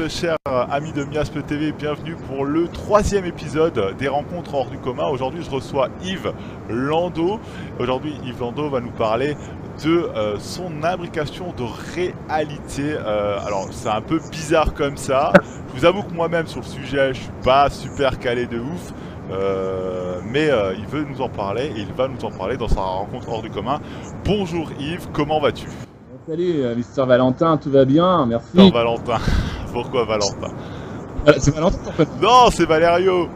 chers amis de Miasme TV, bienvenue pour le troisième épisode des rencontres hors du commun. Aujourd'hui, je reçois Yves Landau. Aujourd'hui, Yves Landau va nous parler de son imbrication de réalité. Alors, c'est un peu bizarre comme ça. Je vous avoue que moi-même, sur le sujet, je suis pas super calé de ouf. Mais il veut nous en parler et il va nous en parler dans sa rencontre hors du commun. Bonjour Yves, comment vas-tu? Salut, Mister Valentin, tout va bien, merci. Non, Valentin. Pourquoi Valentin? C'est Valentin en fait. Non, c'est Valerio.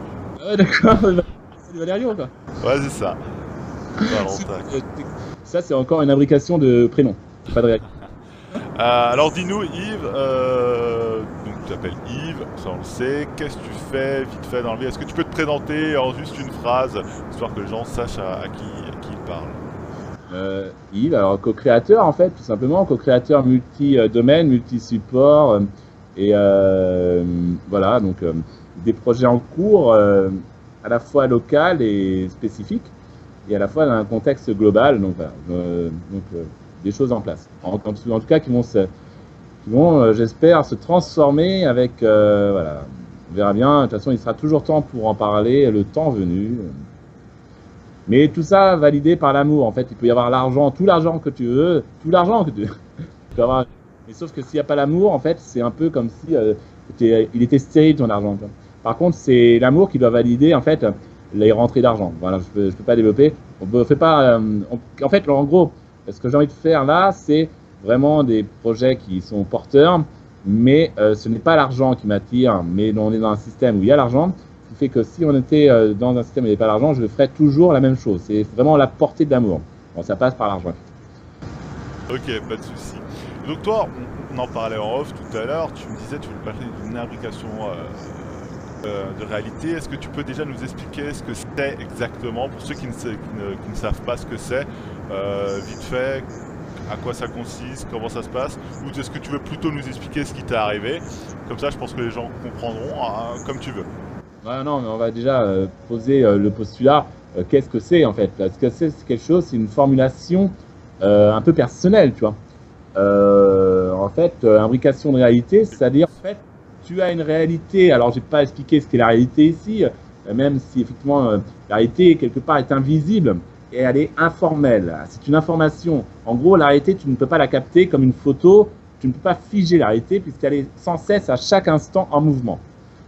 Ah, d'accord, c'est Valerio quoi. Ouais, c'est ça. Valentin. Ça, c'est encore une imbrication de prénom, pas de réalité. Alors dis-nous Yves, donc tu t'appelles Yves, ça on le sait, qu'est-ce que tu fais vite fait dans la vie? Est-ce que tu peux te présenter en juste une phrase, histoire que les gens sachent à qui ils parlent? Yves, alors co-créateur en fait, tout simplement, co-créateur multi-domaine, multi-support, et voilà, donc des projets en cours, à la fois local et spécifique, et à la fois dans un contexte global, donc voilà, des choses en place, en tout cas qui vont j'espère, se transformer avec, voilà, on verra bien, de toute façon il sera toujours temps pour en parler, le temps venu. Mais tout ça validé par l'amour. En fait, il peut y avoir l'argent, tout l'argent que tu veux, tout l'argent que tu peux avoir. Mais sauf que s'il n'y a pas l'amour, en fait, c'est un peu comme si il était stérile ton argent. Par contre, c'est l'amour qui doit valider en fait les rentrées d'argent. Voilà, je peux pas développer. On fait pas. En fait, en gros, ce que j'ai envie de faire là, c'est vraiment des projets qui sont porteurs, mais ce n'est pas l'argent qui m'attire. Mais on est dans un système où il y a l'argent. Fait que si on était dans un système où il n'y avait pas l'argent, je ferais toujours la même chose. C'est vraiment la portée de l'amour. Bon, ça passe par l'argent. Ok, pas de souci. Donc toi, on en parlait en off tout à l'heure, tu me disais tu voulais parler d'une imbrication de réalité. Est-ce que tu peux déjà nous expliquer ce que c'est exactement, pour ceux qui ne savent pas ce que c'est, vite fait, à quoi ça consiste, comment ça se passe, ou est-ce que tu veux plutôt nous expliquer ce qui t'est arrivé? Comme ça, je pense que les gens comprendront comme tu veux. Ouais, non, mais on va déjà poser le postulat. Qu'est-ce que c'est en fait? Est-ce que c'est quelque chose, c'est une formulation un peu personnelle, tu vois. En fait, imbrication de réalité, c'est-à-dire en fait, tu as une réalité. Alors, je vais pas expliquer ce qu'est la réalité ici, même si effectivement la réalité quelque part est invisible et elle est informelle. C'est une information. En gros, la réalité, tu ne peux pas la capter comme une photo. Tu ne peux pas figer la réalité puisqu'elle est sans cesse à chaque instant en mouvement.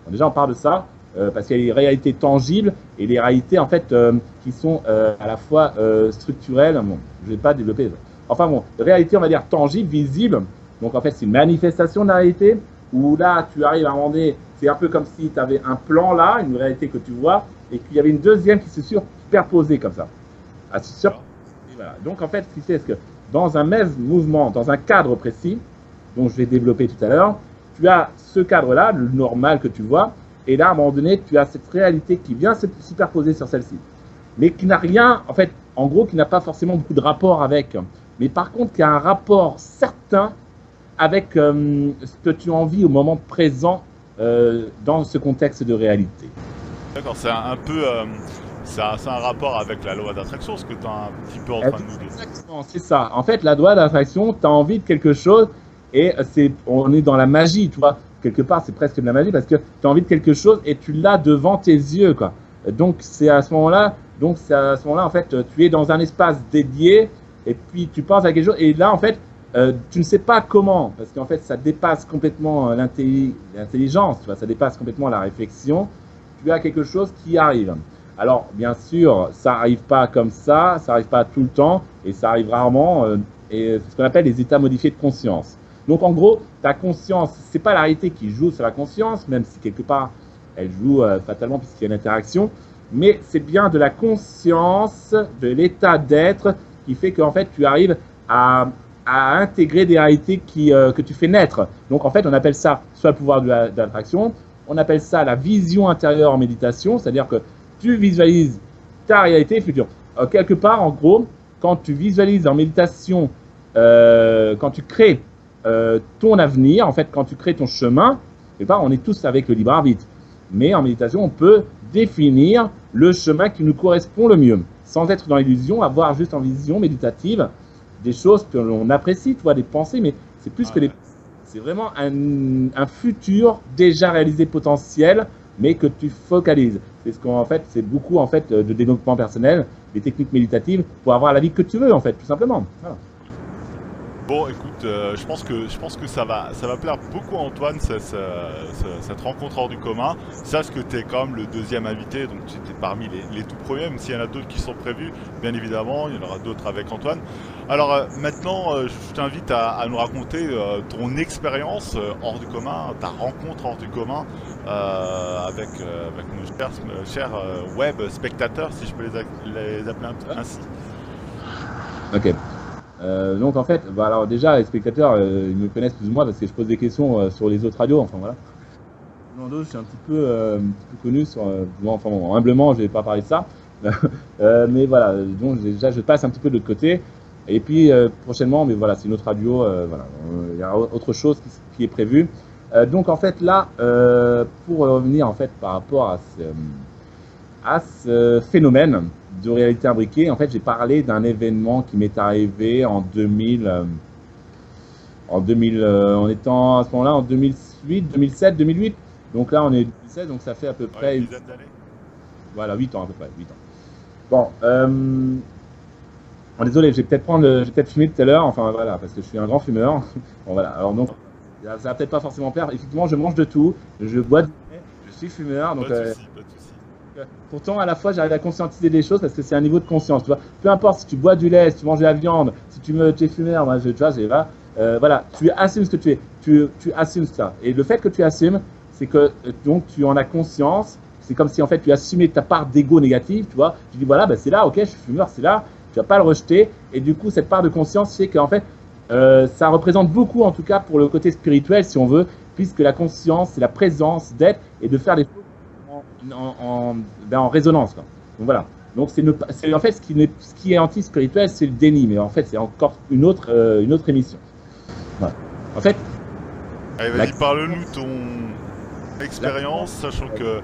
Bon, déjà, on parle de ça. Parce qu'il y a les réalités tangibles et les réalités en fait qui sont à la fois structurelles. Bon, je vais pas développer. Enfin bon, réalité on va dire tangible, visible. Donc en fait c'est une manifestation de la réalité où là tu arrives à un moment donné, c'est un peu comme si tu avais un plan là, une réalité que tu vois, et qu'il y avait une deuxième qui se superposait comme ça. Et voilà. Donc en fait ce qui c'est que dans un même mouvement, dans un cadre précis, dont je vais développer tout à l'heure, tu as ce cadre là, le normal que tu vois. Et là, à un moment donné, tu as cette réalité qui vient se superposer sur celle-ci. Mais qui n'a rien, en fait, en gros, qui n'a pas forcément beaucoup de rapport avec. Mais par contre, qui a un rapport certain avec ce que tu as envie au moment présent dans ce contexte de réalité. D'accord, c'est un peu... c'est un rapport avec la loi d'attraction, ce que tu es un petit peu en train de nous dire. Exactement, c'est ça. En fait, la loi d'attraction, tu as envie de quelque chose et on est dans la magie, tu vois. Quelque part, c'est presque de la magie parce que tu as envie de quelque chose et tu l'as devant tes yeux, quoi. Donc, c'est à ce moment-là, en fait, tu es dans un espace dédié et puis tu penses à quelque chose et là, en fait, tu ne sais pas comment parce qu'en fait, ça dépasse complètement l'intelligence, tu vois, ça dépasse complètement la réflexion. Tu as quelque chose qui arrive. Alors, bien sûr, ça n'arrive pas comme ça n'arrive pas tout le temps et ça arrive rarement et c'est ce qu'on appelle les états modifiés de conscience. Donc en gros, ta conscience, c'est pas la réalité qui joue sur la conscience, même si quelque part elle joue fatalement puisqu'il y a une interaction, mais c'est bien de la conscience, de l'état d'être qui fait qu'en fait tu arrives à intégrer des réalités que tu fais naître. Donc en fait on appelle ça soit le pouvoir de l'attraction, on appelle ça la vision intérieure en méditation, c'est-à-dire que tu visualises ta réalité future. Quelque part en gros, quand tu visualises en méditation, quand tu crées ton avenir, en fait, quand tu crées ton chemin, et on est tous avec le libre arbitre. Mais en méditation, on peut définir le chemin qui nous correspond le mieux, sans être dans l'illusion, avoir juste en vision méditative des choses que l'on apprécie, tu vois, des pensées, mais c'est plus que des... C'est vraiment un futur déjà réalisé potentiel, mais que tu focalises. C'est ce qu'en fait, c'est beaucoup en fait de développement personnel, des techniques méditatives pour avoir la vie que tu veux en fait, tout simplement. Voilà. Bon, écoute, je pense que ça va plaire beaucoup à Antoine, cette rencontre hors du commun. Sache que tu es quand même le deuxième invité, donc tu étais parmi les tout premiers, même s'il y en a d'autres qui sont prévus, bien évidemment, il y en aura d'autres avec Antoine. Alors maintenant, je t'invite à nous raconter ton expérience hors du commun, ta rencontre hors du commun avec nos chers web spectateurs, si je peux les appeler ainsi. Ok. Donc en fait, bah alors déjà les spectateurs, ils me connaissent plus ou moins parce que je pose des questions sur les autres radios. Enfin voilà. Lando, je suis un petit peu connu sur. Enfin bon, humblement, je vais pas parler de ça. Mais voilà, donc déjà je passe un petit peu de l'autre côté. Et puis prochainement, mais voilà, c'est une autre radio. Voilà, il y a autre chose qui est prévu. Donc en fait là, pour revenir en fait par rapport à ce phénomène de réalité imbriquée, en fait, j'ai parlé d'un événement qui m'est arrivé en 2000, en étant à ce moment-là en 2008, 2007, 2008. Donc là, on est 2016, donc ça fait à peu près une dizaine d'années. Voilà, 8 ans à peu près, 8 ans. Bon, bon, désolé, j'ai peut-être fumé tout à l'heure, enfin voilà, parce que je suis un grand fumeur. Bon voilà, alors donc, ça va peut-être pas forcément plaire. Effectivement, je mange de tout, je bois du lait, je suis fumeur, donc. Pas de souci, pas de souci. Pourtant, à la fois, j'arrive à conscientiser des choses parce que c'est un niveau de conscience. Tu vois, peu importe si tu bois du lait, si tu manges de la viande, si tu es fumeur, moi, tu vois, voilà, tu assumes ce que tu es. Tu assumes ça. Et le fait que tu assumes, c'est que donc tu en as conscience. C'est comme si en fait tu assumais ta part d'ego négative. Tu vois, tu dis voilà, ben, c'est là, ok, je suis fumeur, c'est là. Tu vas pas le rejeter. Et du coup, cette part de conscience, c'est qu'en fait, ça représente beaucoup, en tout cas, pour le côté spirituel, si on veut, puisque la conscience, c'est la présence d'être et de faire des choses en résonance. Quoi. Donc voilà. Donc c'est en fait ce qui est anti-spirituel, c'est le déni, mais en fait c'est encore une autre émission. Voilà. En fait. Allez, vas-y, parle-nous ton expérience, sachant que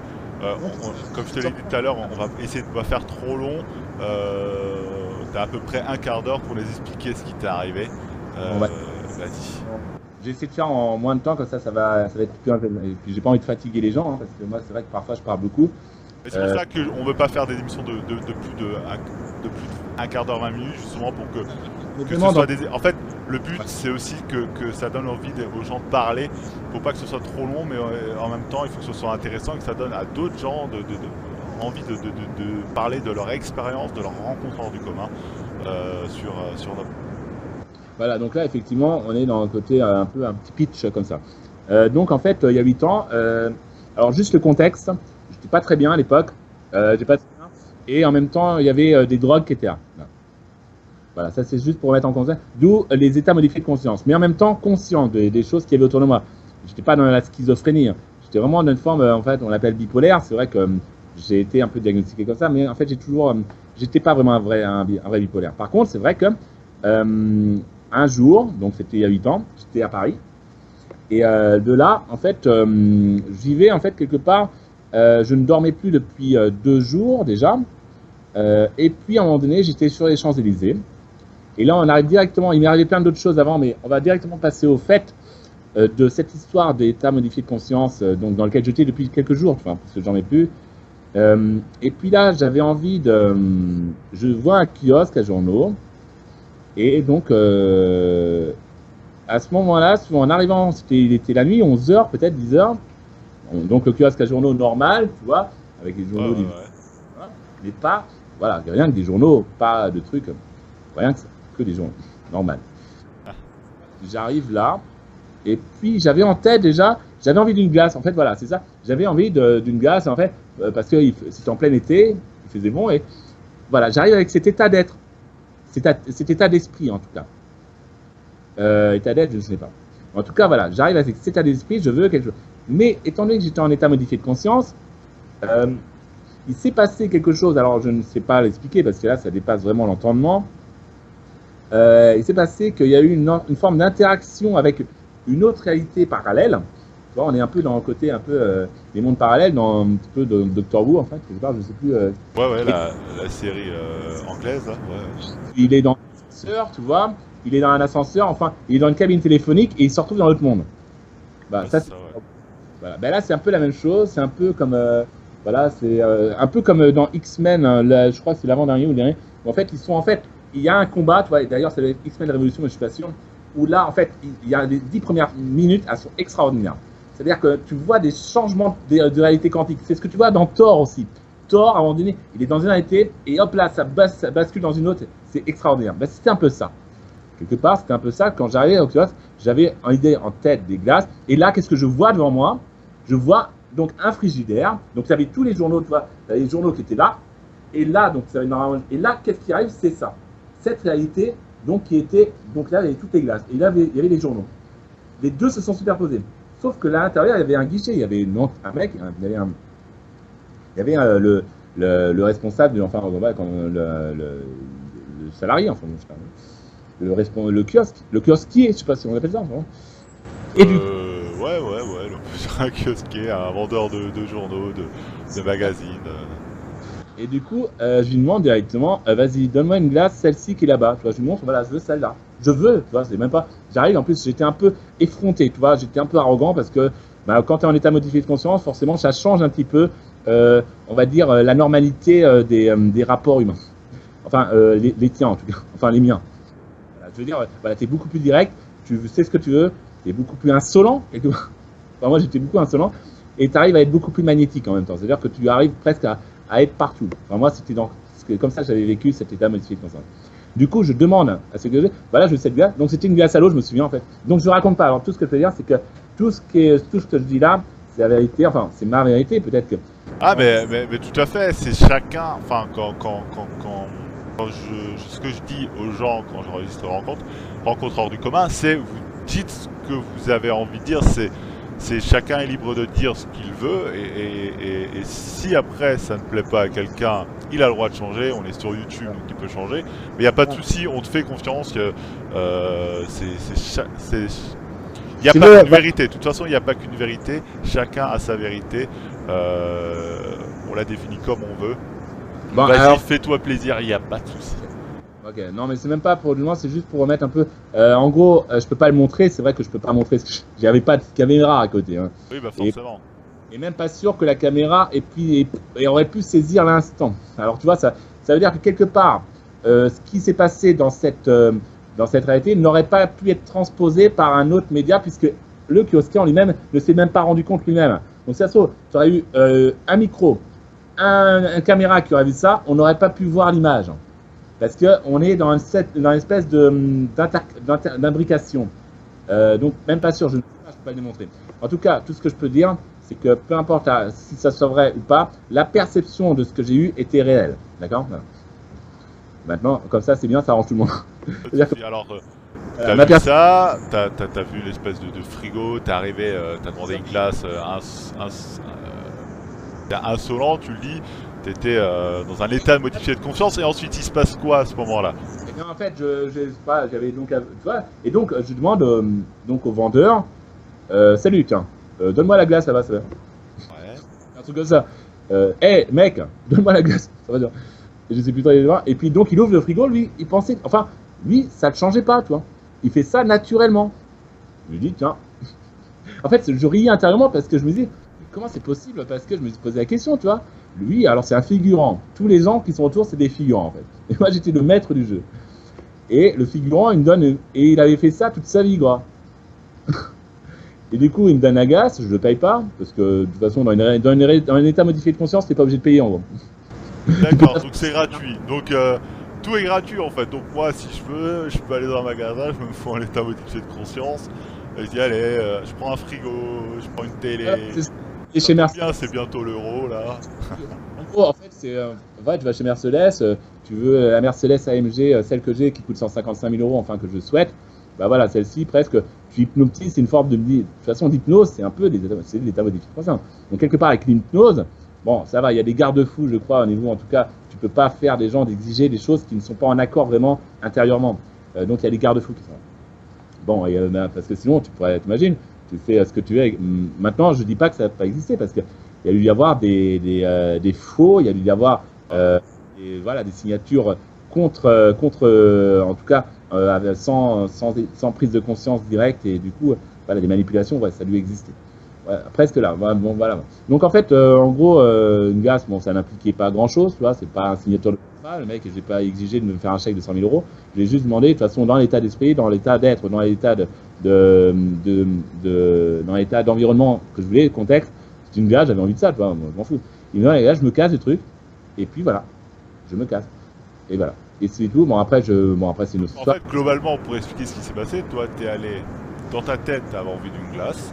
comme je te l'ai dit tout à l'heure, on va essayer de ne pas faire trop long. Tu as à peu près un quart d'heure pour les expliquer ce qui t'est arrivé. Vas-y. J'ai essayé de faire en moins de temps, comme ça va être plus. Et puis j'ai pas envie de fatiguer les gens, hein, parce que moi c'est vrai que parfois je parle beaucoup. C'est pour ça qu'on ne veut pas faire des émissions de plus d'un quart d'heure, 20 minutes, justement pour que ce soit des. En fait, le but c'est aussi que ça donne envie aux gens de parler. Il ne faut pas que ce soit trop long, mais en même temps il faut que ce soit intéressant et que ça donne à d'autres gens envie de parler de leur expérience, de leur rencontre hors du commun sur notre. Voilà, donc là, effectivement, on est dans un côté un petit pitch comme ça. Donc, en fait, il y a 8 ans, alors juste le contexte, j'étais pas très bien à l'époque, et en même temps, il y avait des drogues qui étaient là. Voilà, ça c'est juste pour mettre en contexte, d'où les états modifiés de conscience, mais en même temps conscient des choses qu'il y avait autour de moi. J'étais pas dans la schizophrénie, hein. J'étais vraiment dans une forme, en fait, on l'appelle bipolaire. C'est vrai que j'ai été un peu diagnostiqué comme ça, mais en fait, j'étais pas vraiment un vrai bipolaire. Par contre, c'est vrai que un jour, donc c'était il y a 8 ans, j'étais à Paris. Et de là, en fait, je vivais en fait quelque part. Je ne dormais plus depuis 2 jours déjà. Et puis à un moment donné, j'étais sur les Champs-Élysées. Et là, on arrive directement. Il m'est arrivé plein d'autres choses avant, mais on va directement passer au fait de cette histoire d'état modifié de conscience, donc dans lequel j'étais depuis quelques jours, tu vois, parce que j'en ai plus. Et puis là, j'avais envie de. Je vois un kiosque à journaux. Et donc, à ce moment-là, en arrivant, il était la nuit, 11h, peut-être 10h. Donc, le kiosque à journaux normal, tu vois, avec les journaux, mais pas, voilà, rien que des journaux, pas de trucs, rien que des journaux, normal. J'arrive là, et puis j'avais en tête déjà, j'avais envie d'une glace, en fait, voilà, c'est ça. J'avais envie d'une glace, en fait, parce que c'était en plein été, il faisait bon, et voilà, j'arrive avec cet état d'être. Cet état d'esprit, en tout cas. État d'être, je ne sais pas. En tout cas, voilà, j'arrive avec cet état d'esprit, je veux quelque chose. Mais étant donné que j'étais en état modifié de conscience, il s'est passé quelque chose, alors je ne sais pas l'expliquer, parce que là, ça dépasse vraiment l'entendement. Il s'est passé qu'il y a eu une forme d'interaction avec une autre réalité parallèle. Tu vois, on est un peu dans le côté un peu des mondes parallèles, dans un petit peu de Doctor Who, en fait, quelque part, je ne sais plus. Ouais, la série anglaise, là, ouais. Il est dans l'ascenseur, tu vois, il est dans un ascenseur, enfin, il est dans une cabine téléphonique et il se retrouve dans l'autre monde. Bah, Ouais, ça, c'est ça, ouais. voilà. Ben là, c'est un peu la même chose. C'est un peu comme, voilà, c'est un peu comme dans X-Men. Hein, là, je crois que c'est l'avant-dernier ou le dernier. En fait, il y a un combat. Tu vois, d'ailleurs, c'est le X-Men Révolution, mais je suis pas sûr. Où là, en fait, il y a les 10 premières minutes, elles sont extraordinaires. C'est-à-dire que tu vois des changements de réalité quantique. C'est ce que tu vois dans Thor aussi. Thor, à un moment donné, il est dans une réalité et hop là, ça bascule dans une autre. C'est extraordinaire. Ben, c'était un peu ça. Quelque part, c'était un peu ça. Quand j'arrivais au kiosque, j'avais une idée en tête des glaces. Et là, qu'est-ce que je vois devant moi? Je vois donc un frigidaire. Donc, tu avais tous les journaux, tu vois, les journaux qui étaient là. Et là, donc, ça avait normalement. Et là, qu'est-ce qui arrive? C'est ça. Cette réalité, donc, qui était. Donc là, il y avait toutes les glaces. Et là, il y avait les journaux. Les deux se sont superposés. Sauf que là, à l'intérieur, il y avait un guichet. Il y avait un mec. Il y avait le responsable, enfin, le salarié, enfin, je sais pas. Le kiosque, le kiosquier, je sais pas si on appelle ça. Enfin. Et du coup, Ouais, un kiosquier, un vendeur de journaux, de magazines. et du coup, je lui demande directement, vas-y, donne-moi une glace, celle-ci qui est là-bas. Tu vois, je lui montre, voilà, je veux celle-là. Je veux, tu vois, c'est même pas. J'arrive, en plus, j'étais un peu effronté, tu vois, j'étais un peu arrogant parce que bah, quand tu es en état modifié de conscience, forcément, ça change un petit peu, on va dire, la normalité des rapports humains. Enfin, les tiens en tout cas, enfin les miens. Voilà, je veux dire, voilà, tu es beaucoup plus direct, tu sais ce que tu veux, tu es beaucoup plus insolent. Enfin, moi, j'étais beaucoup insolent et tu arrives à être beaucoup plus magnétique en même temps. C'est-à-dire que tu arrives presque à être partout. Enfin, moi, c'était comme ça que j'avais vécu cet état modifié de conscience. Du coup, je demande à ce que voilà, je veux cette glace. Donc, c'était une glace à l'eau, je me souviens en fait. Donc, je ne raconte pas. Alors, tout ce que je peux dire, c'est que tout ce que je dis là, c'est la vérité. Enfin, c'est ma vérité. Peut-être que. Ah, mais tout à fait, c'est chacun. Enfin, ce que je dis aux gens quand j'enregistre rencontre hors du commun, c'est vous dites ce que vous avez envie de dire, c'est chacun est libre de dire ce qu'il veut, et si après ça ne plaît pas à quelqu'un, il a le droit de changer, on est sur YouTube donc il peut changer, mais il n'y a pas de souci, on te fait confiance, il n'y a pas qu'une vérité, de toute façon il n'y a pas qu'une vérité, chacun a sa vérité, on la définit comme on veut. Bon, vas-y, alors, fais-toi plaisir, il n'y a pas de souci. ok, non, mais c'est même pas pour le moment, c'est juste pour remettre un peu. En gros, je peux pas le montrer, c'est vrai que je peux pas montrer, j'avais pas de caméra à côté. Hein. Oui, bah forcément. Et même pas sûr que la caméra aurait pu saisir l'instant. Alors tu vois, ça veut dire que quelque part, ce qui s'est passé dans cette réalité n'aurait pas pu être transposé par un autre média, puisque le kiosquier en lui-même ne s'est même pas rendu compte lui-même. Donc ça se trouve, tu aurais eu un micro, un caméra qui aurait vu ça, on n'aurait pas pu voir l'image. Parce qu'on est dans une espèce d'imbrication. Donc, même pas sûr, je ne peux pas le démontrer. En tout cas, tout ce que je peux dire, c'est que peu importe si ça soit vrai ou pas, la perception de ce que j'ai eu était réelle. D'accord? Maintenant, comme ça, c'est bien, ça arrange tout le monde. Alors, t'as vu ça, t'as vu l'espèce de frigo, t'es arrivé, t'as demandé une glace, t'es insolent, tu le dis, t'étais dans un état modifié de conscience, et ensuite il se passe quoi à ce moment-là? En fait, j'avais donc, tu vois, et donc je demande donc au vendeur, salut, tiens, donne-moi la glace là-bas, ça va. Ouais. Un truc comme ça. Hey, mec, donne-moi la glace, ça va dire. Et je sais plus trop les voir. Et puis donc il ouvre le frigo, lui, il pensait, enfin, lui, ça ne changeait pas, tu vois. Il fait ça naturellement. Je lui dis, tiens. En fait, je riais intérieurement parce que je me dis, comment c'est possible? Parce que je me suis posé la question, tu vois. Lui, alors c'est un figurant. Tous les gens qui sont autour, c'est des figurants, en fait. Et moi, j'étais le maître du jeu. Et le figurant, il me donne. Et il avait fait ça toute sa vie, quoi. Et du coup, il me donne la glace, je le paye pas. Parce que, de toute façon, dans un état modifié de conscience, t'es pas obligé de payer, en gros. D'accord, donc c'est gratuit. Donc, tout est gratuit, en fait. Donc, moi, si je veux, je peux aller dans un magasin, je me fous en état modifié de conscience. Et je dis, allez, je prends un frigo, je prends une télé. Et chez Mercedes. C'est bientôt l'euro, là. En gros, en fait, tu vas chez Mercedes, tu veux la Mercedes AMG, celle que j'ai, qui coûte 155 000 euros, enfin, que je souhaite. Bah voilà, celle-ci, presque, tu hypnotises, c'est une forme de toute façon, d'hypnose, c'est un peu c'est l'état modifié de conscience. Donc, quelque part, avec l'hypnose, bon, ça va, il y a des garde-fous, je crois, au niveau, en tout cas, tu peux pas faire des gens d'exiger des choses qui ne sont pas en accord vraiment intérieurement. Donc, il y a des garde-fous qui sont là. Bon, parce que sinon, tu pourrais, t'imagines, tu fais ce que tu veux. Maintenant, je dis pas que ça n'a pas existé, parce qu'il y a dû y avoir des faux, il y a dû y avoir voilà, des signatures contre en tout cas, sans prise de conscience directe, et du coup, voilà, les manipulations, ouais, ça lui existait. Ouais, presque là. Bon, voilà. Donc en fait, en gros, une glace, bon, ça n'impliquait pas grand-chose, tu vois, c'est pas un signature de contrat. Le mec, j'ai pas exigé de me faire un chèque de 100 000 euros. J'ai juste demandé, de toute façon, dans l'état d'esprit, dans l'état d'être, dans l'état dans l'état d'environnement que je voulais, le contexte, c'est une glace, j'avais envie de ça, tu vois, moi, je m'en fous. Il me dit, les gars, je me casse du truc, et puis voilà, je me casse. Et voilà. Et c'est tout. Bon, après, c'est une autre histoire. En fait, globalement, pour expliquer ce qui s'est passé, toi, t'es allé dans ta tête, t'avais envie d'une glace.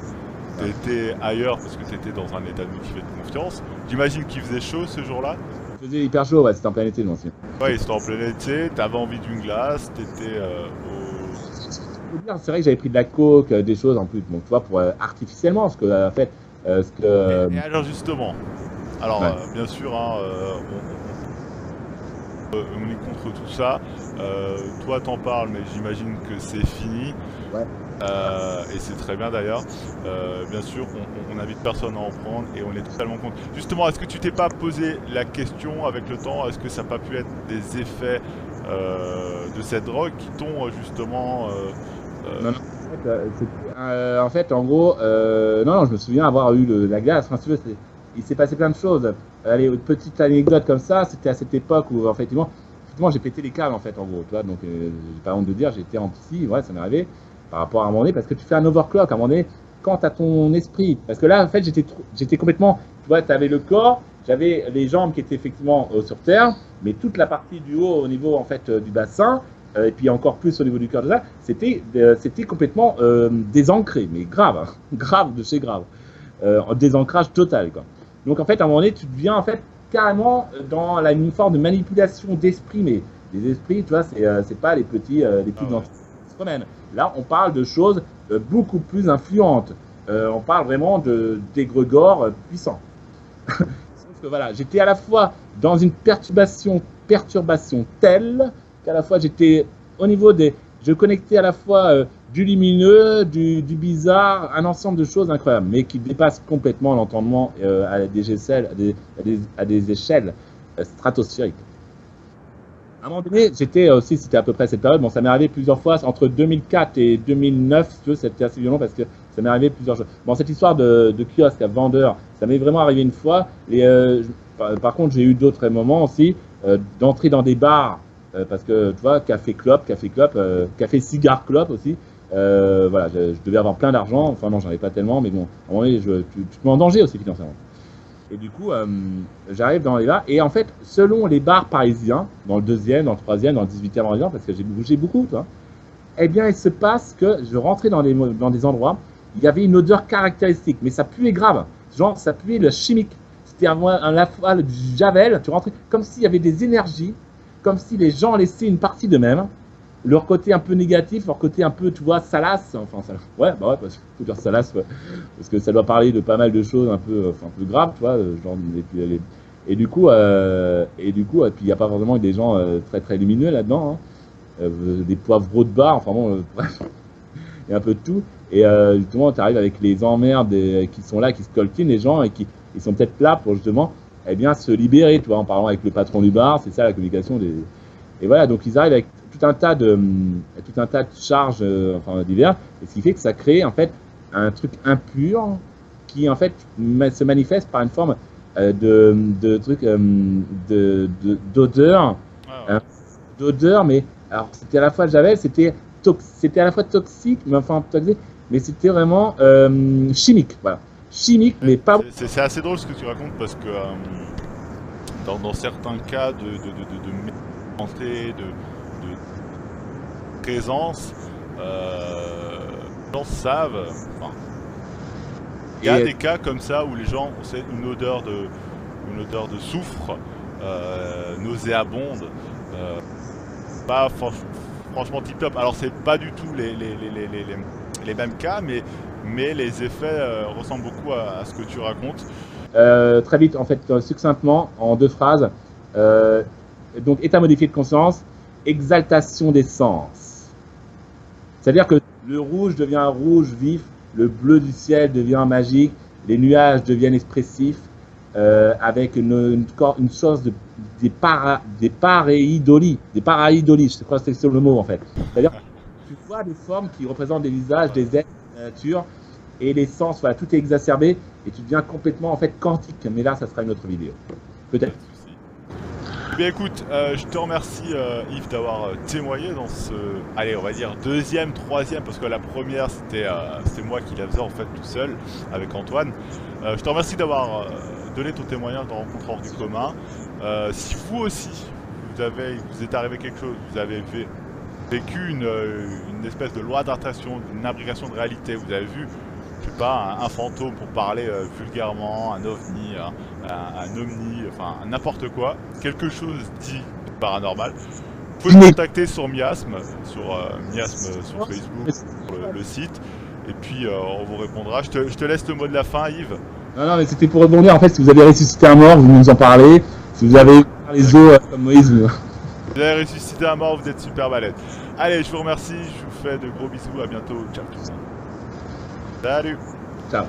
T'étais ailleurs parce que t'étais dans un état de motivé de confiance. J'imagine qu'il faisait chaud ce jour-là. Il faisait hyper chaud, ouais, c'était en plein été, non, aussi. Ouais, c'était en plein été, t'avais envie d'une glace, t'étais C'est vrai que j'avais pris de la coke, des choses en plus, donc tu vois, pour artificiellement, parce que en fait, Et alors justement, alors ouais. bien sûr, hein, on est contre tout ça. Toi, t'en parles, mais j'imagine que c'est fini. Ouais. Et c'est très bien d'ailleurs. Bien sûr, on n'invite personne à en prendre et on est totalement contre. Justement, est-ce que tu t'es pas posé la question avec le temps, est-ce que ça n'a pas pu être des effets de cette drogue qui t'ont justement... Non, en fait, en gros, non, je me souviens avoir eu la glace. Enfin, si tu veux, il s'est passé plein de choses. Allez, une petite anecdote comme ça, c'était à cette époque où, effectivement, j'ai pété les câbles, en fait, en gros. Tu vois, donc, j'ai pas honte de dire, j'étais en psy, ouais, ça m'est arrivé, par rapport à un moment donné, parce que tu fais un overclock, à un moment donné, quand tu as ton esprit. Parce que là, en fait, j'étais complètement, tu vois, tu avais le corps, j'avais les jambes qui étaient effectivement sur terre, mais toute la partie du haut, au niveau, en fait, du bassin, et puis encore plus au niveau du cœur de ça, c'était complètement désancré, mais grave, hein, grave de chez grave. Désancrage total, quoi. Donc en fait, à un moment donné, tu deviens en fait carrément dans une forme de manipulation d'esprit, mais les esprits, tu vois, c'est pas les petits entités qui se promènent. Là, on parle de choses beaucoup plus influentes. On parle vraiment d'égrégores puissants. Sauf que voilà, j'étais à la fois dans une perturbation telle qu'à la fois j'étais au niveau je connectais à la fois du lumineux, du bizarre, un ensemble de choses incroyables, mais qui dépassent complètement l'entendement à des échelles stratosphériques. À un moment donné, c'était à peu près cette période, bon, ça m'est arrivé plusieurs fois, entre 2004 et 2009, si tu veux, c'était assez violent parce que ça m'est arrivé plusieurs fois. Bon, cette histoire de kiosque à vendeur, ça m'est vraiment arrivé une fois, par contre, j'ai eu d'autres moments aussi, d'entrer dans des bars, parce que tu vois, café cigare clope aussi. Voilà, je devais avoir plein d'argent, enfin non, j'en avais pas tellement, mais bon, à un moment donné, tu te mets en danger aussi financièrement. Et du coup, j'arrive dans les bars, et en fait, selon les bars parisiens, dans le 2e, dans le 3e, dans le 18e arrondissement, parce que j'ai bougé beaucoup, tu vois, eh bien, il se passe que je rentrais dans des endroits, il y avait une odeur caractéristique, mais ça puait grave, genre ça puait le chimique. C'était à la fois du javel, tu rentrais comme s'il y avait des énergies, comme si les gens laissaient une partie d'eux-mêmes, leur côté un peu négatif, leur côté un peu, tu vois, salace, enfin, ouais, bah ouais, parce qu'il faut dire salace, ouais, parce que ça doit parler de pas mal de choses un peu graves, tu vois, genre, et du coup, et puis il n'y a pas forcément des gens très très lumineux là-dedans, hein, des poivreaux de bar, enfin bon, bref, il y a un peu de tout, et justement, tu arrives avec les emmerdes qui sont là, qui se coltinent, les gens, et qui ils sont peut-être là pour justement, eh bien, se libérer, tu vois, en parlant avec le patron du bar, c'est ça la communication et voilà, donc ils arrivent avec tout un tas de charges divers, et ce qui fait que ça crée en fait un truc impur qui en fait se manifeste par une forme d'odeur, mais alors c'était à la fois javel, c'était à la fois toxique, mais c'était vraiment chimique, voilà, chimique, mais pas. C'est assez drôle ce que tu racontes parce que dans certains cas de présence, les gens savent. Il y a des cas comme ça où les gens ont une odeur de soufre nauséabonde, pas franchement tip top. Alors c'est pas du tout les mêmes cas, mais les effets ressemblent beaucoup à ce que tu racontes. Très vite, en fait, succinctement, en 2 phrases. Donc, état modifié de conscience, exaltation des sens. C'est-à-dire que le rouge devient un rouge vif, le bleu du ciel devient magique, les nuages deviennent expressifs, avec une chose des pareidolies, je crois que c'est le mot en fait. C'est-à-dire, tu vois des formes qui représentent des visages, des êtres, de la nature, et les sens, voilà, tout est exacerbé, et tu deviens complètement en fait quantique. Mais là, ça sera une autre vidéo. Peut-être. Bien écoute, je te remercie Yves d'avoir témoigné dans ce, allez on va dire deuxième, troisième, parce que la première c'était moi qui la faisais en fait tout seul avec Antoine. Je te remercie d'avoir donné ton témoignage de rencontre hors du commun. Si vous aussi, vous êtes arrivé quelque chose, vous avez vécu une espèce de loi d'attraction, une imbrication de réalité, vous avez vu, je sais pas, un fantôme pour parler vulgairement, un ovni, un omni, enfin n'importe quoi, quelque chose dit paranormal, vous pouvez me contacter sur Miasme, sur Facebook, sur le site, et puis on vous répondra. Je te laisse le mot de la fin, Yves. Non, mais c'était pour rebondir. En fait, si vous avez ressuscité un mort, vous nous en parlez. Si vous avez les os comme Moïse. Vous avez ressuscité un mort, vous êtes super balèze. Allez, je vous remercie, je vous fais de gros bisous, à bientôt, ciao tout le monde. Salut. Ciao.